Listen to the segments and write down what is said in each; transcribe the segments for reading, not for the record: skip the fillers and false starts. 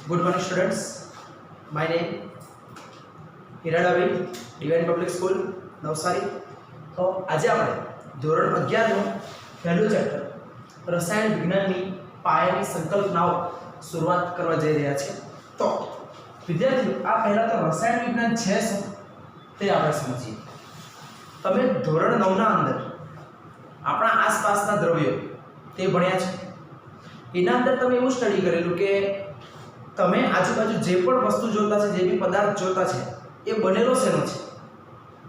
Good morning, students. My name Hiradavi, Divine Public School, Navsari. તો આજે આપણે ધોરણ 11 નું પહેલું ચેપ્ટર રસાયણ વિજ્ઞાનની પાયાની સંકલ્પનાઓ શરૂઆત કરવા જઈ રહ્યા છે. તો વિદ્યાર્થીઓ, આ પહેલા તો રસાયણ વિજ્ઞાન છે શું તે આપણે સમજીએ. તમે ધોરણ 9 ના અંદર આપણા આસપાસના દ્રવ્યો તે ભણ્યા છે. એના અંદર તમે એવું સ્ટડી કરેલું કે તમે આજુબાજુ જે પણ વસ્તુ જોતા છે, જે બી પદાર્થ જોતા છે, એ બનેલો શેનો છે?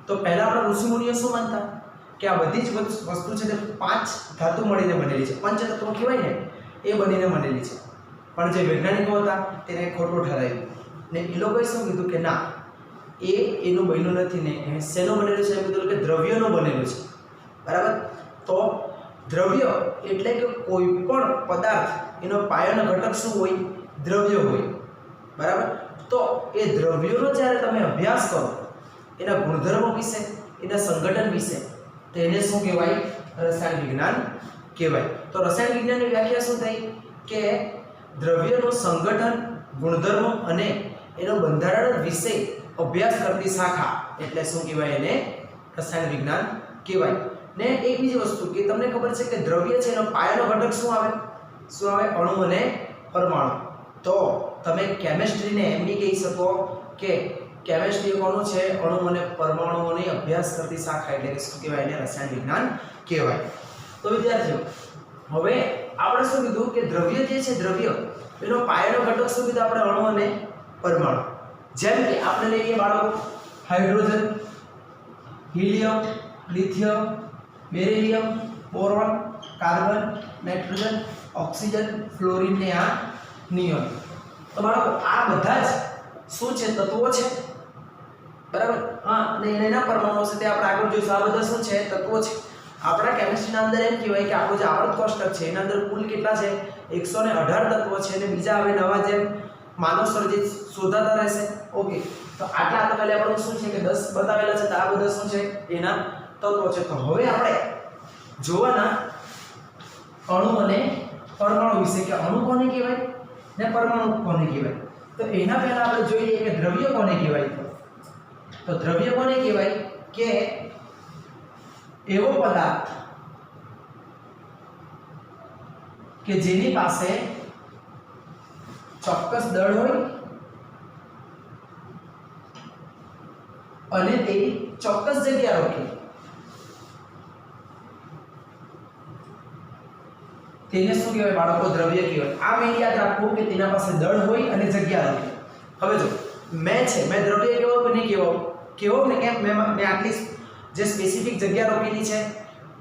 તો પહેલા આપણા ઋષિમુનિઓ શું માનતા કે આ બધી જ વસ્તુ છે તે 5 ધાતુ મળીને બનેલી છે, પંચતત્વ કહેવાય ને, એ બનીને બનેલી છે. પણ જે વૈજ્ઞાનિકો હતા તેને ખોટું ઠરાવ્યું ને એ લોકોએ શું કીધું કે ના, એનું બન્યું નથી ને એ શેનો બનેલું છે? એમ કીધું કે દ્રવ્યનો બનેલું છે. બરાબર? તો દ્રવ્ય એટલે કે કોઈ પણ પદાર્થ એનો પાયાનો ઘટક શું હોય? દ્રવ્ય હોય. બરાબર? તો એ દ્રવ્યોનો જ્યારે તમે અભ્યાસ કરો, એના ગુણધર્મો વિશે, એના સંગઠન વિશે, તો એને શું કહેવાય? રસાયણ વિજ્ઞાન કહેવાય. તો રસાયણ વિજ્ઞાનની વ્યાખ્યા શું થઈ કે દ્રવ્યનું સંગઠન, ગુણધર્મો અને એનો બંધારણ વિશે અભ્યાસ કરતી શાખા, એટલે શું કહેવાય? એને રસાયણ વિજ્ઞાન કહેવાય. ને એક બીજી વસ્તુ કે તમને ખબર છે કે દ્રવ્ય છે એનો પાયાનો ઘટક શું આવે? શું આવે? અણુ અને પરમાણુ. તો તમે કેમિસ્ટ્રીને એમ બી કહી શકો કે કેમિસ્ટ્રી કોનું છે? અણુ અને પરમાણુઓની અભ્યાસ કરતી શાખા, એટલે કે શું કહેવાય? એને રસાયણ વિજ્ઞાન કહેવાય. તો વિદ્યાર્થીઓ, હવે આપણે શું કીધું કે દ્રવ્ય જે છે, દ્રવ્ય એનો પાયાનો ઘટક શું કીધું આપણે? અણુ અને પરમાણુ. જેમ કે આપણે લઈએ બાળકો hydrogen, helium, lithium, beryllium, boron, carbon, nitrogen, oxygen, fluorine ને આ નિયોન. તો બાળકો આ બધા જ શું છે? તત્વો છે. બરાબર? હા, અને એના પરમાણુઓ છે તે આપણે આગળ જોઈશું. આ બધા શું છે? તત્વો છે. આપણા કેમિસ્ટ્રીના અંદર એમ કહેવાય કે આપણું જે આવર્ત કોષ્ટક છે એના અંદર કુલ કેટલા છે? 118 તત્વો છે અને બીજા હવે નવા જેમ માનવ સર્જિત શોધાતા રહેશે. ઓકે, તો આટલા તો પહેલા આપણું શું છે કે 10 બતાવેલા છે. તો આ બધા શું છે? એના તત્વો છે. તો હવે આપણે જોવાના અણુ અને પરમાણુ વિશે કે અણુ કોને કહેવાય ને પરમાણુ કોને કહેવાય. તો એના પહેલા આપણે જોઈએ કે દ્રવ્ય કોને કહેવાય. તો દ્રવ્ય કોને કહેવાય કે એવો પદાર્થ કે જેની પાસે ચોક્કસ દળ હોય અને તે ચોક્કસ જગ્યા રોકે, તેને શું કહેવાય બાળકો? દ્રવ્ય કહેવાય. આ મેં યાદ રાખવું કે તેના પાસે દળ હોય અને જગ્યા રોકે. હવે જો મેં દ્રવ્ય કેવો કે નહીં કેવો ને કેમ મેં આટલી જે સ્પેસિફિક જગ્યા રોકેલી છે,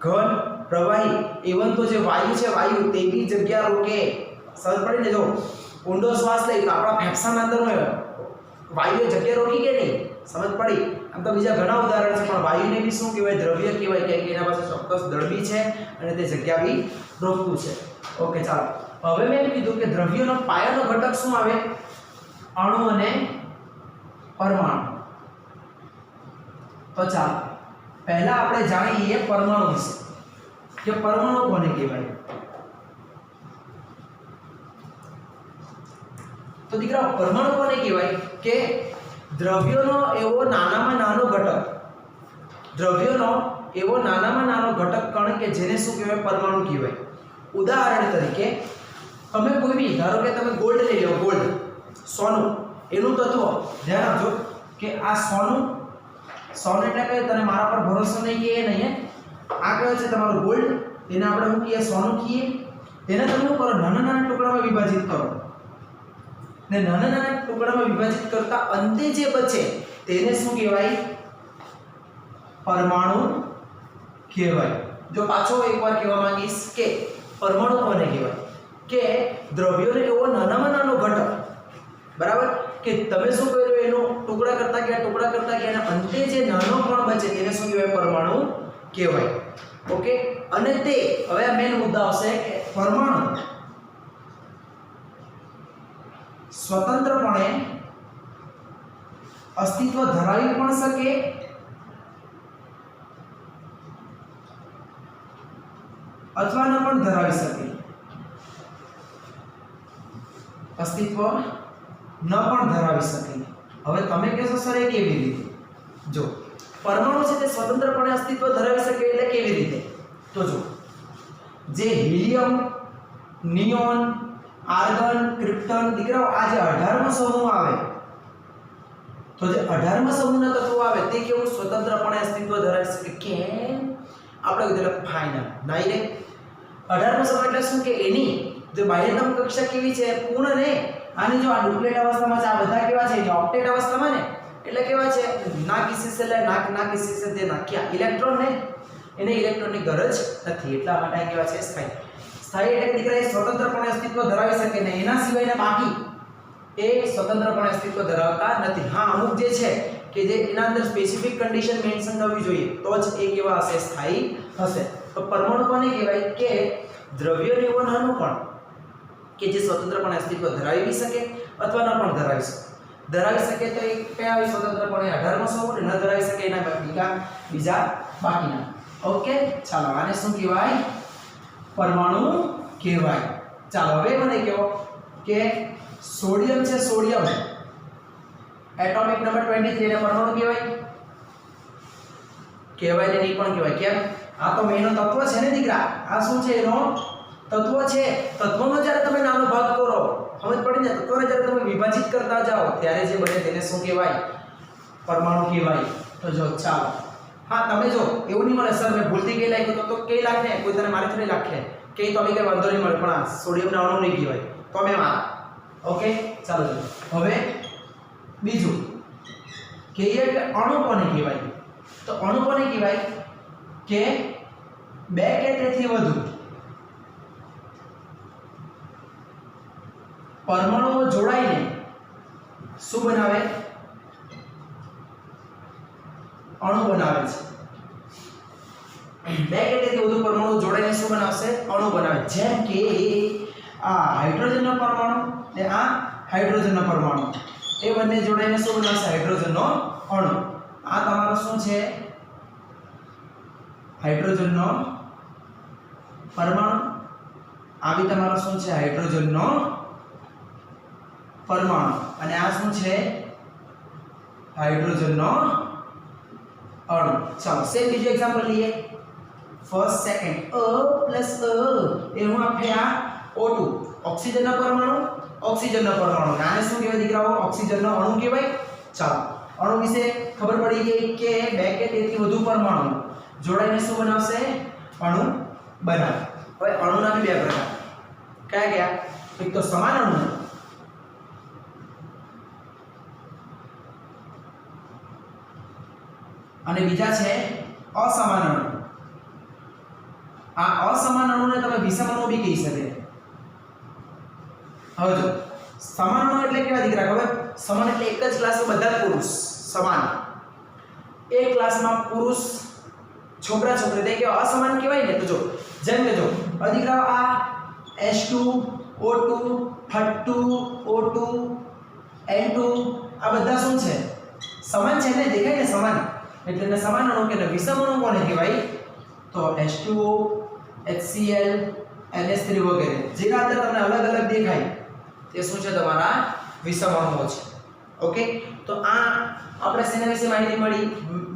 ઘન, પ્રવાહી, ઇવન તો જે વાયુ છે, વાયુ તે બી જગ્યા રોકે. સમજ પડી ને? જો ઊંડો શ્વાસ લઈ તો આપણા ફેફસાના અંદર વાયુએ જગ્યા રોકી કે નહીં? સમજ પડી? આમ તો બીજા ઘણા ઉદાહરણ છે, પણ વાયુને બી શું કહેવાય? દ્રવ્ય કહેવાય, કે એના પાસે ચોક્કસ દળ બી છે અને તે જગ્યા બી રોકતું છે. ઓકે, ચાલો. હવે મેં કીધું કે દ્રવ્યનો પાયાનો ઘટક શું આવે? અણુ અને પરમાણુ. તો ચાલો પહેલા આપણે જાણીએ પરમાણુ વિશે કે પરમાણુ કોને કહેવાય. તો દીકરા, પરમાણુ કોને કહેવાય કે દ્રવ્યનો એવો નાનામાં નાનો ઘટક, દ્રવ્યનો એવો નાનામાં નાનો ઘટક કણ કે જેને શું કહેવાય? પરમાણુ કહેવાય. ઉદાહરણ તરીકે તમે કોઈ બી, ધારો કે તમે ગોલ્ડ લઈ લો, ગોલ્ડ, સોનું, એનું તત્વ ધ્યાન આપજો કે આ સોનું એટલે કે તને મારા પર ભરોસો નહીં કે એ નહીં, આ કયો છે? તમારું ગોલ્ડ. એને આપણે શું કહીએ? સોનું કહીએ. તેને તમે શું કરો? નાના નાના ટુકડામાં વિભાજિત કરો ને નાના નાના ટુકડામાં વિભાજિત કરતા અંતે જે બચે તેને શું કહેવાય? પરમાણુ કહેવાય. જો પાછો એકવાર કહેવા માંગીશ કે પરમાણુ કોને કહેવાય કે દ્રવ્યોને એવો નાનામાં નાનો ઘટક, બરાબર, કે તમે શું કર્યું? એનો ટુકડા કરતા ગયા અને અંતે જે નાનો કણ બચે તેને શું કહેવાય? પરમાણુ કહેવાય. ઓકે, અને તે હવે આ મેઈન મુદ્દા આવશે કે પરમાણુ સ્વતંત્રપણે અસ્તિત્વ ધરાવી પણ શકે અથવા ન પણ ધરાવી શકે. અસ્તિત્વ ન પણ ધરાવી શકે. હવે તમે કહેશો સર એ કેવી રીતે? જો પરમાણુ છે તે સ્વતંત્રપણે અસ્તિત્વ ધરાવી શકે એટલે કેવી રીતે? તો જો જે હિલિયમ, નિયોન, આર્ગન, ક્રિપ્ટોન, દીકરાઓ આ જે 18મો સમૂહ આવે, તો જે 18મા સમૂહના તત્વો આવે તે કેવું સ્વતંત્રપણે અસ્તિત્વ ધરાવી શકે? કેમ? આપણે કીધું ફાઇનલ ડાયરેક્ટ 18મો સમૂહ એટલે શું કે એની જે બાહ્યતમ કક્ષા કેવી છે? પૂર્ણ ને. આની જો આ ડુપ્લેટ અવસ્થામાં છે, આ બધા કેવા છે? ઓક્ટેટ અવસ્થામાં ને, એટલે કેવા છે? ના કિસી સે લે ના કિસી સે દેના. ક્યાં ઇલેક્ટ્રોન ને, એને ઇલેક્ટ્રોનની ગરજ નથી, એટલા માટે આ કેવા છે? સ્થાયી. સ્થાયી એટલે દીકરા એ સ્વતંત્રપણે અસ્તિત્વ ધરાવી શકે ને, એના સિવાયના બાકી એ સ્વતંત્રપણે અસ્તિત્વ ધરાવતા નથી. હા, અમુક જે છે કે જે એના અંદર સ્પેસિફિક કન્ડિશન મેન્શન થવી જોઈએ તો જ એ કેવા હશે? સ્થાયી હશે. તો પરમાણુ કોને કહેવાય? કે દ્રવ્યનું નાનું પણ કે જે સ્વતંત્રપણે અસ્તિત્વ ધરાવી શકે અથવા ન પણ ધરાવી શકે. ધરાવી શકે તો એ કયા હોય? સ્વતંત્રપણે 18મો સમૂહ. ન ધરાવી શકે એના બીજા બાકીના. ઓકે, ચાલો આને શું કહેવાય? પરમાણુ કહેવાય. ચાલો હવે મને કહો કે સોડિયમ છે, સોડિયમ એટોમિક નંબર 23 ને પરમાણુ કહેવાય? કહેવાય ને નહીં પણ કહેવાય. કેમ? આ તો મેનો તત્વ છે ને દીકરા. આ શું છે? એનો તત્વ છે. તત્વનો જ્યારે તમે નાનો ભાગ કરો, સમજ પડી ને? તત્વને જ્યારે તમે વિભાજિત કરતા જાઓ ત્યારે જે બને તેને શું કહેવાય? પરમાણુ કહેવાય. તો જો ચાલો, હા તમે જો એવું નહીં મળે સર મેં ભૂલથી કઈ લખ્યું તો કઈ લાગે ને, કોઈ તને મારી થોડી લાગે કે તો કઈ વાંધો નહીં મળે, પણ આ સોડિયમના અણુ નહીં કહેવાય તો મેં મારા. ઓકે, ચાલો હવે બીજું કહીએ કે અણુ કોને કહેવાય? તો અણુ કોને કહેવાય? કે બે કે તેથી વધુ પરમાણુઓ જોડાઈને શું બનાવે? અણુ બનાવે છે. બે કે તેથી વધુ પરમાણુ જોડાઈને શું બનાવશે? અણુ બનાવે. જેમ કે આ હાઇડ્રોજનનો પરમાણુ ને આ હાઇડ્રોજનનો પરમાણુ, એ બંને જોડાઈને શું બનાવશે? હાઇડ્રોજનનો અણુ. આ તમારો શું છે? હાઇડ્રોજનનો પરમાણુ. આ બી તમારો શું છે? હાઇડ્રોજનનો પરમાણુ. અને આ શું છે? હાઇડ્રોજનનો અણુ. ચાલો સેમ બીજું એક્ઝામ્પલ લઈએ. ફર્સ્ટ સેકન્ડ અ પ્લસ અ એ હું આપણે આ O2 ઓક્સિજનનો પરમાણુ, ઓક્સિજનનો પરમાણુ. આને શું કહેવાય દીકરાઓ? ઓક્સિજનનો અણુ કહેવાય. ચાલો અણુ વિશે ખબર પડી ગઈ કે બે કે તેથી વધુ પરમાણુ જોડાઈને શું બનાવશે? અણુ બનાવે. હવે અણુના બી બે પ્રકાર. કયા કયા? એક તો સમાન અણુ અને બીજા છે અસમાન અણુ. આ અસમાન અણુને તમે વિષમ અણુ બી કહી શકે. હવે જો સમાન અણુ એટલે કેવા દીકરા ખબર? સમાન એટલે એક જ ક્લાસમાં બધા પુરુષ સમાન, એક ક્લાસમાં પુરુષ છોકરા છોકરી, તે કેવા અસમાન કહેવાય ને? તો જો જેમ કે જો દીકરા આ H2O2 H2O2 N2 આ બધા શું છે? સમાન છે ને? દેખાય ને સમાન, એટલે એને સમાન અણુ કે વિષમ અણુ કોને કહેવાય? તો H2O HCl NH3 વગેરે જેના અંદર તમને અલગ અલગ દેખાય તે શું છે? તમારા વિષમ અણુઓ છે. ઓકે, તો આ આપણે શેના વિશે માહિતી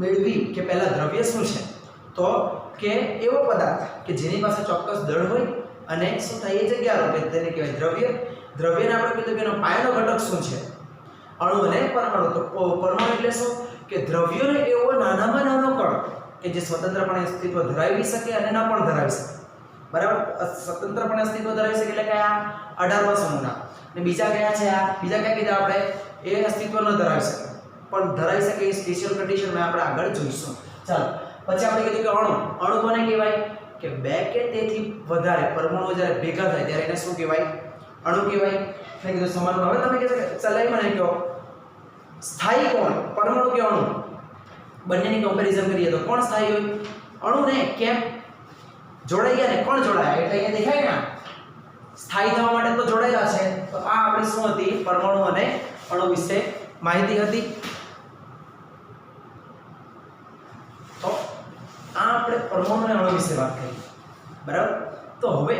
મેળવી કે પહેલા દ્રવ્ય શું છે? તો કે એવો પદાર્થ કે જેની પાસે ચોક્કસ દળ હોય અને શું થાય એ જગ્યા રૂપે તેને કહેવાય દ્રવ્ય. દ્રવ્યને આપણે કીધું કે એનો પાયાનો ઘટક શું છે? અણુ અને પરમાણુ. તો પરમાણુ એટલે શું? કે દ્રવ્યનો એવો નાનામાં નાનો કણ કે જે સ્વતંત્રપણે અસ્તિત્વ ધરાવી શકે અને ન પણ ધરાવી શકે. બરાબર? સ્વતંત્રપણે અસ્તિત્વ ધરાવી શકે એટલે કયા? 18મા સમૂહના. અને બીજા કયા છે? આ બીજા કયા કીધા આપણે? એ અસ્તિત્વ ન ધરાવી શકે પણ ધરાવી શકે એ સ્પેશિયલ કન્ડિશનમાં આપણે આગળ જોઈશું. ચાલો પછી આપણે કીધું કે અણુ. અણુ કોને કહેવાય? કે બે કે તેથી વધારે પરમાણુઓ જ્યારે ભેગા થાય ત્યારે એને શું કહેવાય? અણુ કહેવાય. મેં કીધું સમાન. હવે તમે કહેશો કે ચલાઈ મને કહો સ્થાયી કોણ? પરમાણુ કે અણુ? બંનેની કમ્પેરિઝન કરીએ તો કોણ સ્થાયી હોય? અણુ ને. કેમ? જોડાઈ ગયા ને? કોણ જોડાયા? એટલે અહીંયા દેખાય ને સ્થાયી થવા માટે તો જોડાયેલા છે. તો આ આપણી શું હતી? પરમાણુ અને અણુ વિશે માહિતી હતી. તો આ આપણે પરમાણુ અને અણુ વિશે વાત કરી. બરાબર? તો હવે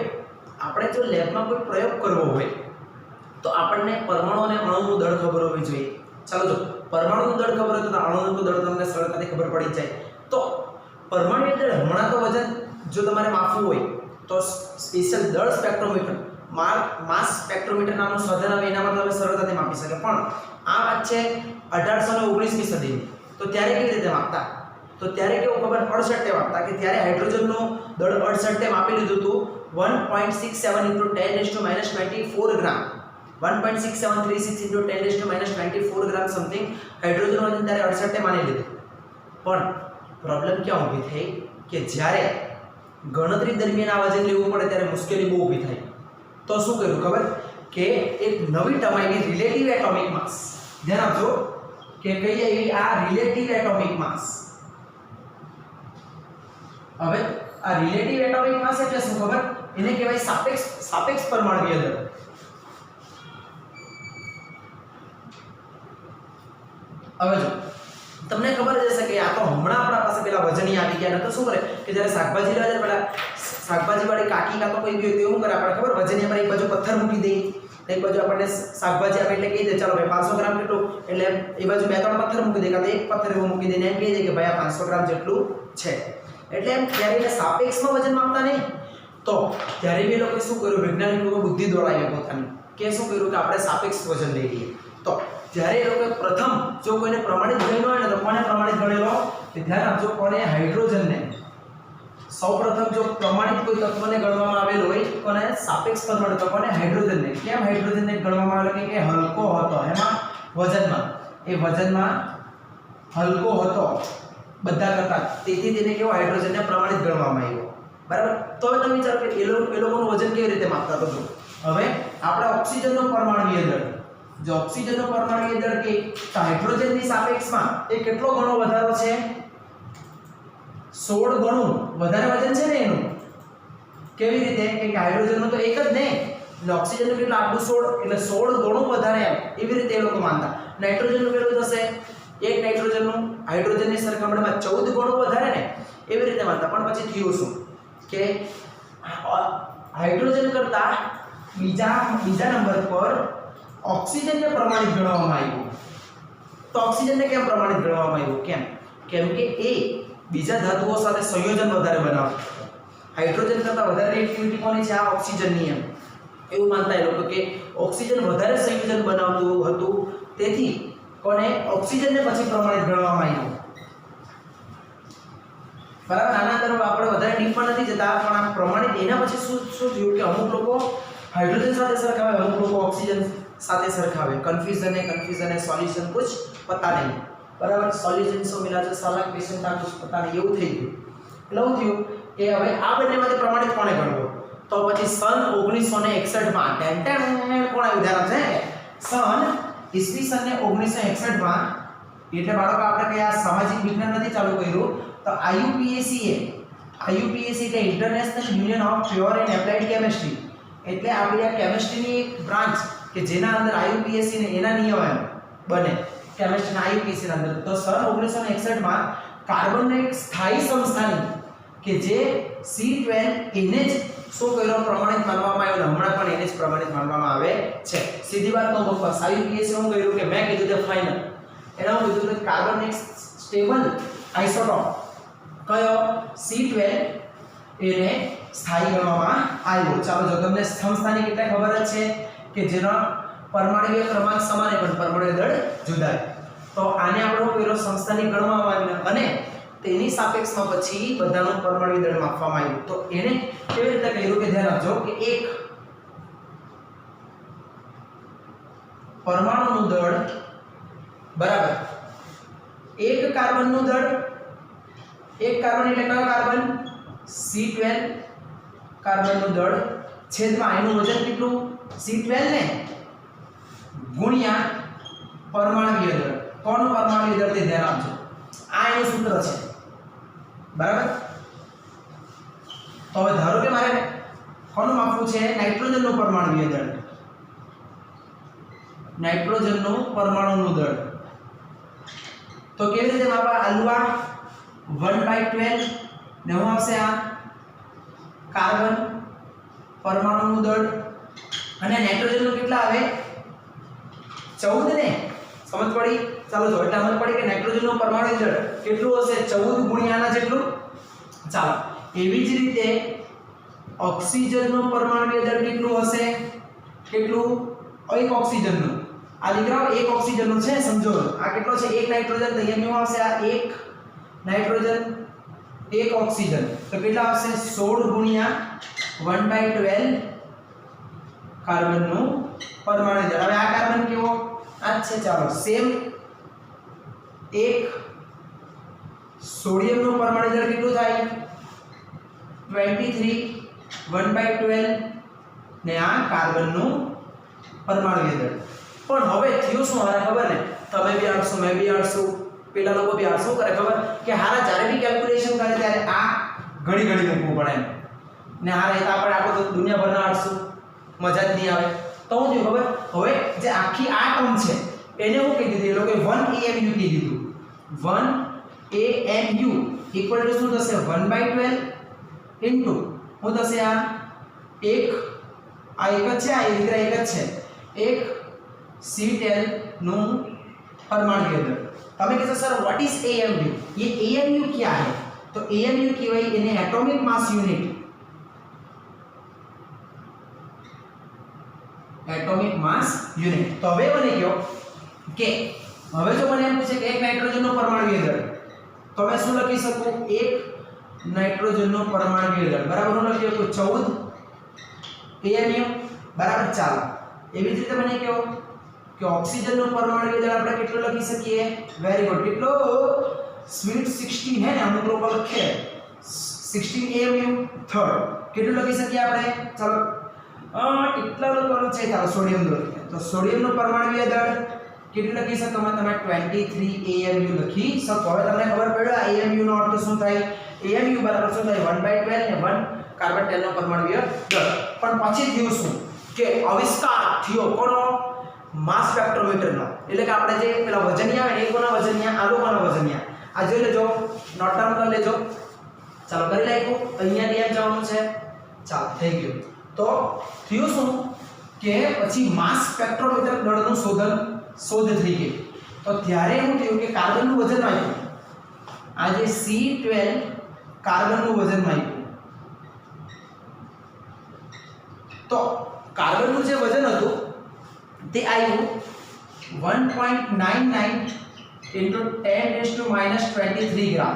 આપણે જો લેબમાં કોઈ પ્રયોગ કરવો હોય તો આપણને પરમાણુ અને અણુનું દળ ખબર હોવી જોઈએ. ચાલો જો પરમાણુનું દળ ખબર હોય તો અણુનું દળ તમને સરળતાથી ખબર પડી જાય. તો પરમાણુનું દળ હમણાં તો વજન જો તમારે માપવું હોય તો સ્પેશિયલ દળ સ્પેક્ટ્રોમીટર માસ સ્પેક્ટ્રોમીટર નામનું સાધન આવે એનામાં તમે સરળતાથી માપી શકે. પણ આ વાત છે 1819મી સદીની. તો ત્યારે કેવી રીતે માપતા? તો ત્યારે કેવું ખબર 68 માપતા કે ત્યારે હાઇડ્રોજનનું દળ 68 માપી લીધું હતું 1.67 × 10⁻⁻24 ગ્રામ 1.6736 × 10⁻⁻24 ગ્રામ સમથિંગ હાઇડ્રોજન વજન ત્યારે 68 માની લીધું. પણ પ્રોબ્લેમ ક્યાં ઊભી થઈ કે જ્યારે ગણતરી દરમિયાન આ વજન લેવું પડે ત્યારે મુશ્કેલી બહુ ઊભી થાય. તો શું કર્યું ખબર કે એક નવી ટર્મ આવી રિલેટિવ એટોમિક માસ. ધ્યાન આપજો કે કઈ આવી આ રિલેટિવ એટોમિક માસ. હવે આ રિલેટિવ એટોમિક માસ એટલે શું ખબર? એને કહેવાય સાપેક્ષ પરમાણુય દળ. હવે જો તમને ખબર જ હશે કે આ તો હમણાં આપણા પાસે પેલા વજની આવી ગયા. તો શું કરે કે જ્યારે શાકભાજી લેવા જાય પેલા શાકભાજી વાળી કાકી કાં તો કોઈ બી હોય તો એવું કરે આપણે ખબર વજની આપણે એક બાજુ પથ્થર મૂકી દઈએ, એક બાજુ આપણને શાકભાજી આપે એટલે કહી દે ચાલો ભાઈ 500 ગ્રામ કેટલું, એટલે એ બાજુ બે ત્રણ પથ્થર મૂકી દે કાં તો એક પથ્થર એવો મૂકી દઈને એમ કહી દે કે ભાઈ આ 500 ગ્રામ જેટલું છે. એટલે એમ ત્યારે એને સાપેક્ષમાં વજન માપતા નહીં. તો ત્યારે બી લોકોએ શું કર્યું, વૈજ્ઞાનિકોએ બુદ્ધિ દોડાવી પોતાની કે શું કર્યું કે આપણે સાપેક્ષ વજન લઈ લઈએ. તો જ્યારે એ લોકોએ પ્રથમ જો કોઈને પ્રમાણિત ગણેલો હોય ને તો કોને પ્રમાણિત ગણેલો કે ધ્યાન આપજો કોને હાઇડ્રોજનને સૌપ્રથમ જો પ્રમાણિત કોઈ તત્વને ગણવામાં આવેલો હોય કોને સાપેક્ષ પરમાણુ તો કોને હાઇડ્રોજનને. કેમ હાઇડ્રોજનને ગણવામાં આવેલો કે હલકો હતો એમાં વજનમાં, એ વજનમાં હલકો હતો બધા કરતા, તેથી તેને કેવો હાઇડ્રોજનને પ્રમાણિત ગણવામાં આવ્યો. બરાબર. તો હવે તમે વિચારો કે એ લોકોનું વજન કેવી રીતે માપતા તો જો હવે આપણે ઓક્સિજનનો પરમાણુય દળ, જો ઓક્સિજનનો પરમાણુય દળ કે હાઇડ્રોજનની સાપેક્ષમાં એ કેટલો ગણો વધારો છે? 16 ગણું વધારે વજન છે ને એનું. કેવી રીતે કે હાઇડ્રોજનનું તો એક જ ને, એટલે ઓક્સિજનનું કેટલું આટલું 16 એટલે 16 ગણું વધારે એમ એવી રીતે એ લોકો માનતા. નાઇટ્રોજનનું કેટલું થશે? એક નાઇટ્રોજનનું હાઇડ્રોજનની સરખામણીમાં 14 ગણું વધારે ને એવી રીતે માનતા. પણ પછી થયું શું કે હાઇડ્રોજન કરતા બીજા નંબર પર ઓક્સિજનને પ્રમાણિત ગણવામાં આવ્યું. તો ઓક્સિજનને કેમ પ્રમાણિત ગણવામાં આવ્યું? કેમ કે એ બીજા ધાતુઓ સાથે સંયોજન વધારે બનાવતો. હાઇડ્રોજન કરતાં વધારે રિએક્ટિવિટી કોની છે? આ ઓક્સિજનની. એમ એવું માનતા એ લોકો કે ઓક્સિજન વધારે સંયોજન બનાવતું હતું, તેથી કોને ઓક્સિજનને પછી પ્રમાણિત ગણવામાં આવ્યું. બરાબર. આના તરફ આપણે વધારે ડીપમાં નથી જતા, પણ આ પ્રમાણિત એના પછી શું થયું કે અમુક લોકો હાઇડ્રોજન સાથે સરખાવે, અમુક લોકો ઓક્સિજન સાથે સરખાવે. કન્ફ્યુઝન है सॉल्यूशन कुछ पता नहीं. बराबर. सॉल्यूशन से मिला जो साला क्वेश्चन था कुछ पता नहीं એવું થઈ ગયું. એટલે શું થયું કે હવે આ બંનેમાંથી પ્રમાણિત કોને ગણવો? તો પછી સન 1961 માં કોણ આવ્યું? ધ્યાન છે સન ઈસવીસન 1961 માં. એટલે બાળકો આપણે કયા સામાજિક વિજ્ઞાન નથી ચાલુ કર્યું, તો IUPAC એટલે international union of pure and applied chemistry. એટલે આપણી આ કેમિસ્ટ્રીની એક બ્રાન્ચ કે જેના અંદર IUPAC ને એના નિયમ એમ બને કેમિસ્ટ્રીના IUPAC ના અંદર. તો સન 1961 માં કાર્બનનો એક સ્થાયી સંસ્થાની કે જે C12 એને જ શું કર્યો? પ્રમાણિત માનવામાં આવ્યો. હમણાં પણ એને જ પ્રમાણિત માનવામાં આવે છે. સીધી વાત નો બકવાસ. IUPAC શું કર્યું કે મેં કીધું તે ફાઇનલ એનો કીધું કે કાર્બન એક સ્ટેબલ આઇસોટોપ કયો? C12 એને સ્થાયી ગણવામાં આવ્યો. ચાલો જો તમને સમસ્થાનિક એટલે ખબર જ છે કે જેનો પરમાણુય ક્રમાંક સમાન છે પણ પરમાણુય દળ જુદા છે. તો આને આપણે શું કર્યો? સમસ્થાનિક ગણવામાં આવ્યું અને તેની સાપેક્ષમાં પછી બધાનું પરમાણુય દળ માપવામાં આવ્યું. તો એને કેવી રીતે કર્યું કે ધ્યાન રાખજો કે એક પરમાણુનું દળ બરાબર એક કાર્બનનું દળ. એક કાર્બન એટલે કયો કાર્બન? C12 કાર્બનનું દળ છેદમાં એનું વજન કેટલું? C12 ને ગુણ્યા પરમાણુય દળ. કોનું પરમાણુય દળ તે ધ્યાન આપજો. આ એનું સૂત્ર છે. બરાબર. તો હવે ધારો કે મારે કોનું માપવું છે? નાઇટ્રોજનનું પરમાણુય દળ. નાઇટ્રોજનનું પરમાણુનું દળ. તો કેવી રીતે માપવા? અલ્વા 1/12 ને શું આવશે? આ કાર્બન પરમાણુનું દળ અને નાઇટ્રોજનનું કેટલા આવે? 14 ને समझ पड़ी। चलो जो એટલે સમજ પડી કે નાઇટ્રોજન નું પરમાણુ દળ કેટલું હશે 14 ગુણ્યા આના જેટલું। ચાલો એવી જ રીતે ઓક્સિજન નું પરમાણુ દળ કેટલું હશે કેટલું એક ઓક્સિજન નું આ દીકરાઓ એક ઓક્સિજન નું છે સમજો આ કેટલો છે એક નાઇટ્રોજન તો અહીંયા આવશે આ એક નાઇટ્રોજન એક ઓક્સિજન તો કેટલા આવશે 16 ગુણ્યા 1/12 કાર્બન નું પરમાણુ દળ। હવે આ કાર્બન કેવો આ છે ચાલો સેમ એક સોડિયમ નું પરમાણુ દળ કેટલું થાય 23 1/12 ને આ કાર્બન નું પરમાણુ દળ। પણ હવે થયું શું હારા ખબર ને તમે બી આડશો મે બી આડશો પેલા લોકો બી આડશો કરે ખબર કે હારા જ્યારે બી કેલ્ક્યુલેશન કરે ત્યારે આ ઘડી ઘડી મૂકવું પડે ને હારા એ તો આપણે આખો દુનિયાભરના આડશો મજા જ નહીં આવે। તો હું થયું ખબર હવે જે આખી આ ટર્મ છે એને હું કહી દીધું એ લોકોએ 1 AMU કહી દીધું 1 AMU ઇક્વલ ટુ શું થશે 1/12 ઇન્ટુ હું થશે આ એક આ એક જ છે આ દીકરા એક જ છે એક C10 નું परमाणु दल। તમે કહેશો સર व्हाट इज AMU ये AMU क्या है तो AMU કહેવાય એને એટોમિક માસ યુનિટ एटॉमिक मास यूनिट। तो હવે મને કહો કે હવે જો મને એમ પૂછે કે એક નાઇટ્રોજન નો પરમાણુ દળ તો મેં શું લખી શકું એક નાઇટ્રોજન નો પરમાણુ દળ બરાબર હું લખી શકું 14 AMU બરાબર। ચાલો એવી જ રીતે મને કહો કે ઓક્સિજન નો પરમાણુ દળ આપણે કેટલું લખી શકીએ વેરી ગુડ કેટલો સ્વીટ 16 है ને અમુક લોકો લખે 16 AMU થર્ડ કેટલું લખી શકીએ આપણે ચાલો કેટલા લોકોનું છે ચાલો સોડિયમ દળ તો સોડિયમ નો પરમાણુ દળ કેટલું લખી શકો તમે 23 AMU લખી શકો। હવે તમને ખબર પડ્યો આ AMU નો અર્થ શું થાય AMU બરાબર શું થાય 1/12 ને 1 કાર્બન 10 નો પરમાણુ દળ। પણ પછી થયું શું કે આવિષ્કાર થયો કોનો માસ સ્પેક્ટ્રોમીટર નો એટલે કે આપણે જે પેલા વજનિયા આવે ને એ કોના વજનિયા આ લોકોના વજનિયા આ જોઈ લેજો નોટ ડાઉન કરી લેજો। ચાલો કરી નાખ્યું અહીંયા ત્યાં જવાનું છે ચાલો થઈ ગયું। તો થયું શું કે પછી માસ સ્પેક્ટ્રોમીટર દળનું શોધ થઈ ગઈ તો ત્યારે શું થયું કે કાર્બનનું વજન આપ્યું આ જે C12 કાર્બનનું વજન આપ્યું તો કાર્બનનું જે વજન હતું તે આવ્યું 1.99 into 10⁻⁻23 ગ્રામ।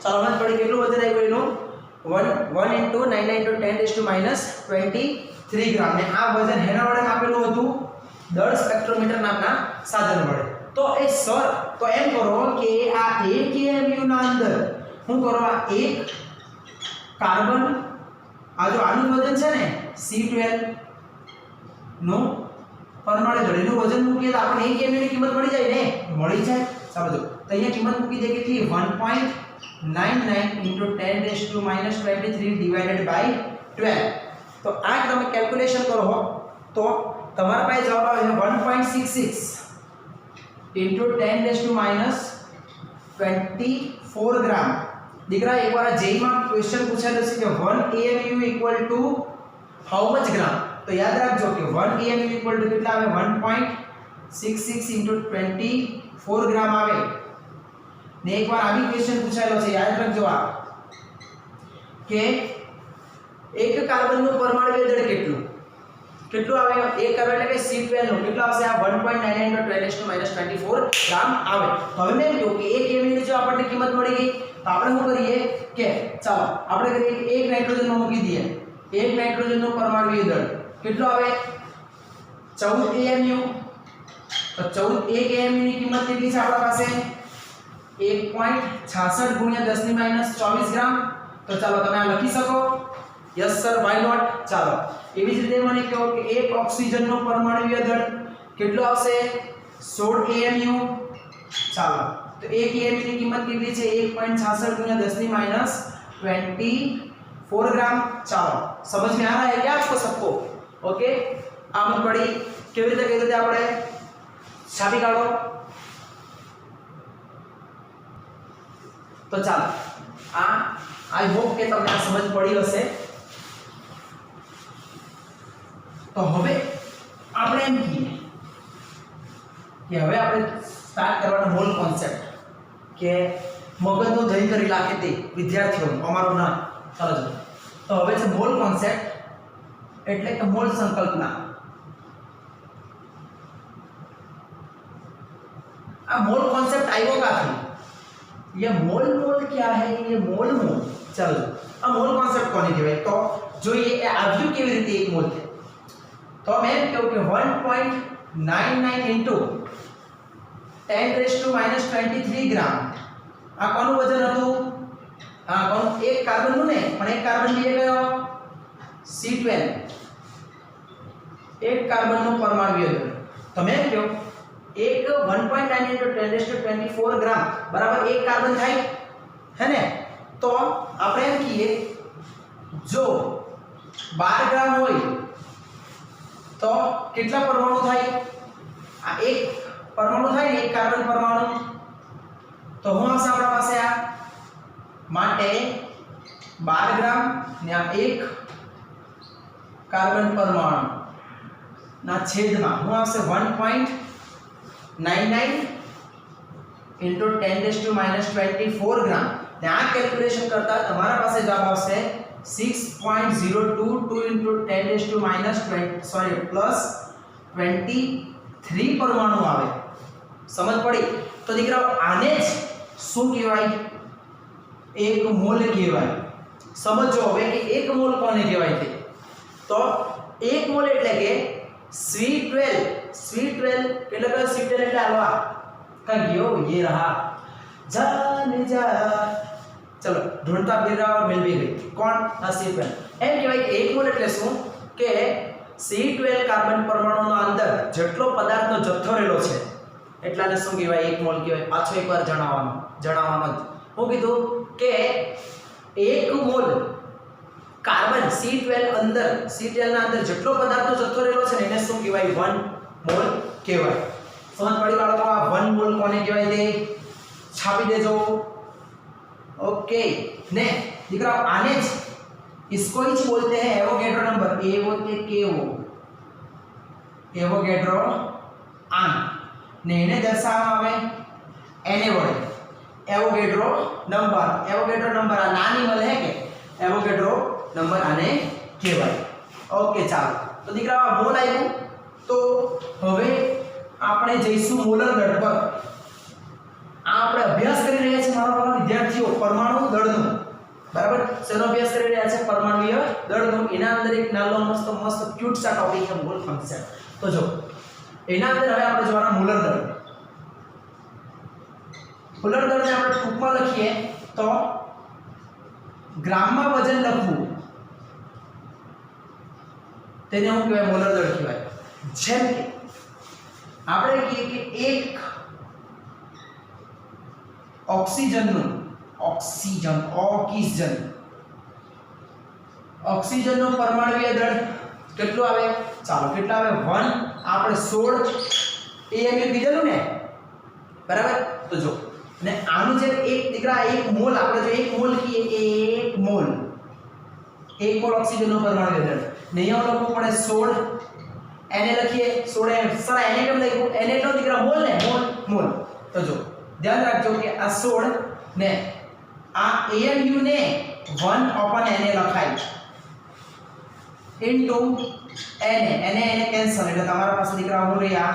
ચાલો મને પડી કેટલું વજન આવ્યું એનું 1 into 10⁻⁻23 ગ્રામ ને આ વજન હેના વડે માપેલું હતું દળ સ્પેક્ટ્રોમીટર નામના સાધન વડે। તો એ સર તો એમ કરો કે આ 1 AMU ના અંદર હું કરો આ એક કાર્બન આ જો આનું વજન છે ને C12 નું પરમાણુ દળ એનું વજન મૂકીએ તો આપણે 1 AMU ની કિંમત મળી જાય ને મળી જાય। સમજો તો અહીંયા કિંમત મૂકી દે કેટલી 1.99 into 10⁻⁻23 divided by 12 तो આ તમે કેલ્ક્યુલેશન કરો તો તમારા પાસે જવાબ આવે છે 1.66 into 10⁻⁻24 ગ્રામ। દીકરા એકવાર જેઈ માં ક્વેશ્ચન પૂછાયેલો છે કે 1 AMU equal to how much ગ્રામ તો યાદ રાખજો કે 1 AMU equal to કેટલા આવે 1.66 into 24 ગ્રામ આવે ને એકવાર આવી ક્વેશ્ચન પૂછાયેલો છે યાદ રાખજો આ કે એક કાર્બન નું પરમાણુ દળ કેટલું આવે એક કાર્બન એટલે કે C12 નું કેટલું આવશે આ 1.99 into 10⁻⁻24 ગ્રામ આવે। તો હવે મેં કહ્યું કે 1 AMU ની જો આપણને કિંમત મળી ગઈ તો આપણે શું કરીએ કે ચાલો આપણે કરીએ કે એક નાઇટ્રોજન માં મૂકી દઈએ એક નાઇટ્રોજન નું પરમાણુ દળ કેટલું આવે 14 AMU તો 14 1 AMU ની કિંમત કેટલી છે આપણા પાસે 1.66 ગુણ્યા 10⁻⁻24 ગ્રામ। તો ચાલો તમે આ લખી શકો यस सर व्हाई नॉट। ચાલો એવી જ રીતે મને કહો કે એક ઓક્સિજન નો પરમાણુ દળ કેટલો આવશે 16 AMU। ચાલો તો 1 AMU ની કિંમત કેટલી છે 1.66 ગુણ્યા 10⁻24 ग्राम। ચાલો समझ में आ रहा है क्या आपको सबको ओके આમ પડી કેવી રીતે આપણે છાપી કાઢો તો ચાલો આ आई होप કે તમને આ સમજ પડી હશે। તો હવે આપણે એમ કહીએ કે હવે આપણે સ્ટાર્ટ કરવાનો મોલ કોન્સેપ્ટ કે મગજનું દહીં કરી નાખે તે વિદ્યાર્થીઓનું, અમારું ના. ચાલો જો તો હવે છે મોલ કોન્સેપ્ટ એટલે કે મોલ संकल्पना. अब मोल कॉन्सेप्ट आएगा काफी. ये मोल क्या है? ये मोल. चलो अब मोल कॉन्सेप्ट कोने कहेवाय तो જોઈએ એ આવ્યું કેવી રીતે એક મોલ છે. તો મેં એમ કહ્યું કે 1.99 into 10⁻23 ગ્રામ આ કોનું વજન હતું? આ કોનું? એક કાર્બનનું ને, પણ એક કાર્બન લઈએ કયો? C12. એક કાર્બનનું પરમાણુય દળ. તો મેં કહ્યું एक 1.9 into 10⁻24 ग्राम बराबर एक कार्बन થાય है ने. तो આપણે એમ કહીએ જો 12 ગ્રામ હોય તો કેટલા પરમાણુ થાય? આ એક પરમાણુ થાય ને, એક કાર્બન પરમાણુ. તો હું આવશે આપણા પાસે આ માટે 12 ગ્રામ ને આ એક કાર્બન પરમાણુ ના છેદમાં હું આવશે 1.99 into 10⁻24 ग्राम. ને આ કેલ્ક્યુલેશન કરતા તમારા પાસે જવાબ આવશે 6.022 into 10⁻23 પરમાણુ આવે. સમજ પડી? તો દીકરાઓ આને જ શું કહેવાય? એક મોલ કહેવાય. સમજો હવે કે એક મોલ કોને કહેવાય છે? તો એક મોલ એટલે કે C12 એટલે કે C12 એટલે हलवा कहाँ गयो? ये रहा. जाने जा. चलो ढूंढता फिर रहा और मिल भी गई. कौन? C12. એમ કહેવાય કે એક મોલ એટલે શું કે C12 કાર્બન પરમાણુનો અંદર જેટલો પદાર્થનો જથ્થો રહેલો છે એટલાને શું કહેવાય? એક મોલ કહેવાય. પાછો એકવાર જણાવવાનું હું કીધું કે એક મોલ કાર્બન C12 ના અંદર જેટલો પદાર્થનો જથ્થો રહેલો છે ને એને શું કહેવાય? 1 મોલ કહેવાય. સમજ પડી બાળકો? આ 1 મોલ કોને કહેવાય તે છાપી દેજો. ओके ने દીકરાઓ આને જ इसको ही बोलते हैं एवोगैड्रो नंबर. ए बोलते केवो एवोगैड्रो आन ने એને દર્શાવવામાં આવે એને વડે एवोगैड्रो नंबर આ નાની મળે હે કે एवोगैड्रो नंबर આને કહેવાય. ઓકે ચાલો તો દીકરાઓ આ મોલ આવ્યું. તો હવે આપણે જઈશું મોલર દળ પર. આ આપણે અભ્યાસ કરી રહ્યા છીએ મારા વાલા વિદ્યાર્થીઓ પરમાણુ દળનો. બરાબર? શેનો અભ્યાસ કરી રહ્યા છે? પરમાણુય દળનો. એના અંદર એક નાનો મસ્ત ક્યુટ સા ટોપિક છે મોલ ફંક્શન. તો જો એના અંદર હવે આપણે જોવાના મોલર દળ. મોલર દળને આપણે ટૂંકમાં લખીએ તો ગ્રામમાં વજન લખવું તેને શું કહેવાય? મોલર દળ કહેવાય. જેમ કે આપણે કહીએ કે એક ઓક્સિજનનું પરમાણુય દળ કેટલું આવે? ચાલો કેટલા આવે? 1. આપણે 16 AMU કીધેલું ને, બરાબર? તો જો ને આનું જે એક દીકરા એક મોલ આપણે જો એક મોલ કહીએ એક મોલ ઓક્સિજનનું પરમાણુય દળ ને અહીંયા લખવું પડે 16 એને લખીએ 16 સર એને કેમ લખ્યું? એને એટલો દીકરા મોલ ને મોલ. તો જો ધ્યાન રાખજો કે આ 16 ને આ AMU ને 1/Na લખાય ઇન્ટુ એને કેન્સલ એટલે તમારા પાસે દીકરા હું રહી આ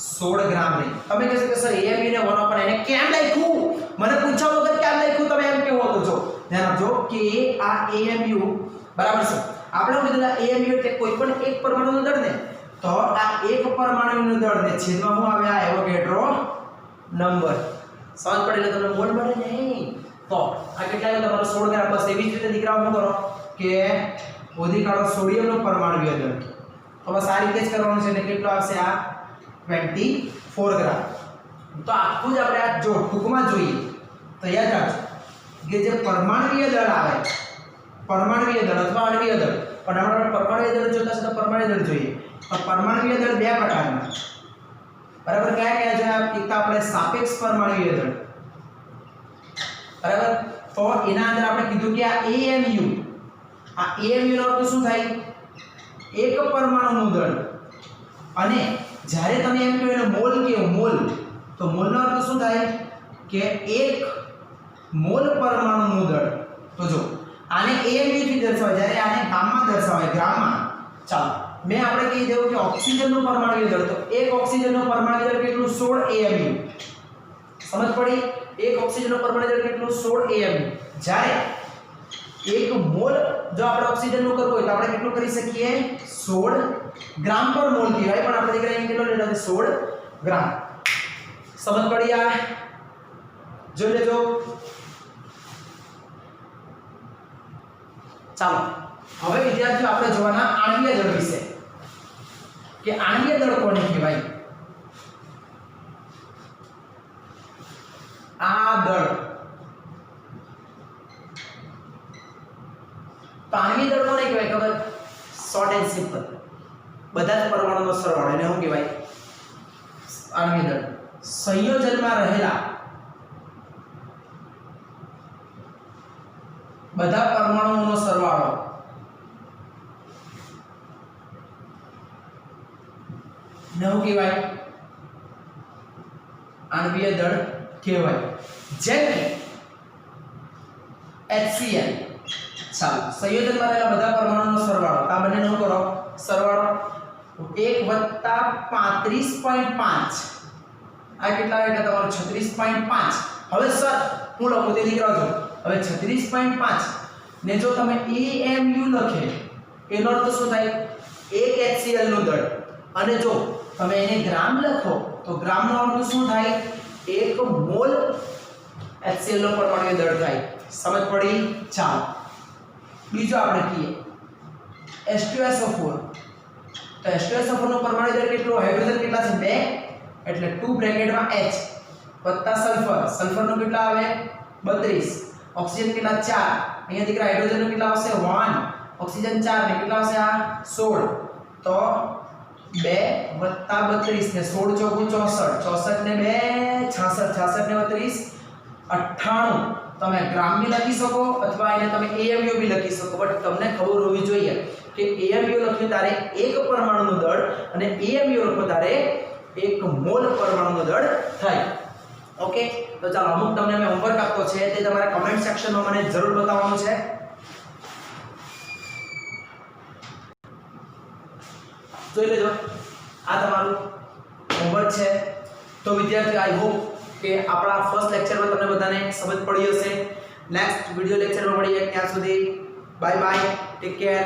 16 ગ્રામ રહી. તમે કહેશો કે સર AMU ને 1/Na કેમ લખ્યું? મને પૂછ્યા વગર કેમ લખ્યું? તમે એમ કેવો તો જો ધ્યાન રાખજો કે આ AMU બરાબર છે. આપણે કીધું AMU એટલે કોઈ પણ એક પરમાણુનું દળ ને, તો આ એક પરમાણુનું દળ ને છેદમાં શું આવે? આ એવોગેડ્રો નંબર. સમજ પડે એટલે તમને મોલ મળે નહીં. તો આ કેટલા આવ્યો તમારો? 16 ગ્રામ. બસ એવી જ રીતે દીકરાઓ શું કરો કે શોધી કાઢો સોડિયમનો પરમાણુય દળ. તો બસ આ રીતે જ કરવાનું છે. એટલે કેટલો આવશે? આ 24 ગ્રામ. તો આખું જ આપણે આ જો ટૂંકમાં જોઈએ તો યાદ રાખજો કે જે પરમાણુય દળ આવે, પરમાણુય દળ અથવા આણ્વીય દળ, પણ આપણે પરમાણુય દળ જોતા છે તો પરમાણુય દળ જોઈએ. તો પરમાણુય દળ બે પ્રકારના, બરાબર? કયા છે? એક તો આપણે સાપેક્ષ પરમાણુય દળ, બરાબર? તો એના અંદર આપણે કીધું કે આ AMU નો અર્થ શું થાય? એક પરમાણુનું દળ. અને જ્યારે તમે એમ કહો એને મોલ કહો મોલ, તો મોલનો અર્થ શું થાય કે એક મોલ પરમાણુનું દળ. તો જો આને AMU થી દર્શાવાય, જ્યારે આને ગ્રામમાં દર્શાવાય, ગ્રામમાં. ચાલો મેં આપણે કહી દેવું કે ઓક્સિજનનું પરમાણુ દળ, તો એક ઓક્સિજનનું પરમાણુ દળ કેટલું 16 AMU. સમજ પડી? એક ઓક્સિજનનું પરમાણુ દળ કેટલું 16 AMU. જ્યારે એક મોલ જો આપણે ઓક્સિજનનું કરવું હોય તો આપણે કેટલું કરી શકીએ 16 ગ્રામ પર મોલ કહેવાય, પણ આપણે દીકરા કેટલો લેતા છે 16 ગ્રામ. સમજ પડી? આ જોઈ લેજો. ચાલો હવે વિદ્યાર્થીઓ આપણે જોવાના આણ્વીય દળ વિશે, કે આણ્વીય દળ કોને કહેવાય. આ દળ આણ્વીય દળ કોને કહેવાય ખબર? શોર્ટ એન્ડ સિમ્પલ, બધા જ પરમાણુનો સરવાળો. એને શું કહેવાય? આણ્વીય દળ. સંયોજનમાં રહેલા બધા પરમાણુઓનો સરવાળો ને શું કહેવાય? આણ્વીય દળ કહેવાય. જેમ કે HCl. ચાલો સંયોજનમાં રહેલા બધા પરમાણુનો સરવાળો, આ બંનેનો કરો સરવાળો 1 + 35.5, આ કેટલા આવે? તમારો 36.5. હવે સર હું લખું તે દીકરા જો, હવે 36.5 ને જો તમે AMU લખે એનો અર્થ શું થાય? એક HCl નું દળ. અને જો તમે એને ગ્રામ લખો તો ગ્રામનો અર્થ શું થાય? 1 મોલ HCl નો પરમાણુ દળ થાય. સમજ પડી? ચાલો બીજો આપણે કહીએ H2SO4. તો H2SO4 નો પરમાણુ દળ કેટલો? હાઇડ્રોજન કેટલા છે? 2, એટલે 2 બ્રેકેટમાં H વત્તા સલ્ફર. સલ્ફરનો કેટલા આવે? 32. ઓક્સિજન કેટલા? 4. અહીંયા દીકરા હાઇડ્રોજનનો કેટલા આવશે? 1. ઓક્સિજન 4 ને કેટલા આવશે? આ 16. તો 2 + 32 ને 16 × 4 = 64. 64 ને 2 66. 66 ને 32 98. તમે ગ્રામ બી લખી શકો અથવા એને તમે AMU બી લખી શકો, બટ તમને ખબર હોવી જોઈએ કે AMU લખ્યું ત્યારે એક પરમાણુનું દળ અને AMU લખો ત્યારે એક મોલ પરમાણુનું દળ થાય. ઓકે, તો ચાલો અમુક તમને મેં હોમવર્ક આપતો છે તે તમારે કમેન્ટ સેક્શનમાં મને જરૂર બતાવવાનું છે. જોઈ લેજો, આ તમારું હોમવર્ક છે. તો વિદ્યાર્થીઓ આઈ હોપ કે આપણા ફર્સ્ટ લેક્ચરમાં તમને બધાને સમજ પડી હશે. નેક્સ્ટ વિડિયો લેક્ચરમાં મળીએ. ત્યાં સુધી બાય બાય, ટેક કેર.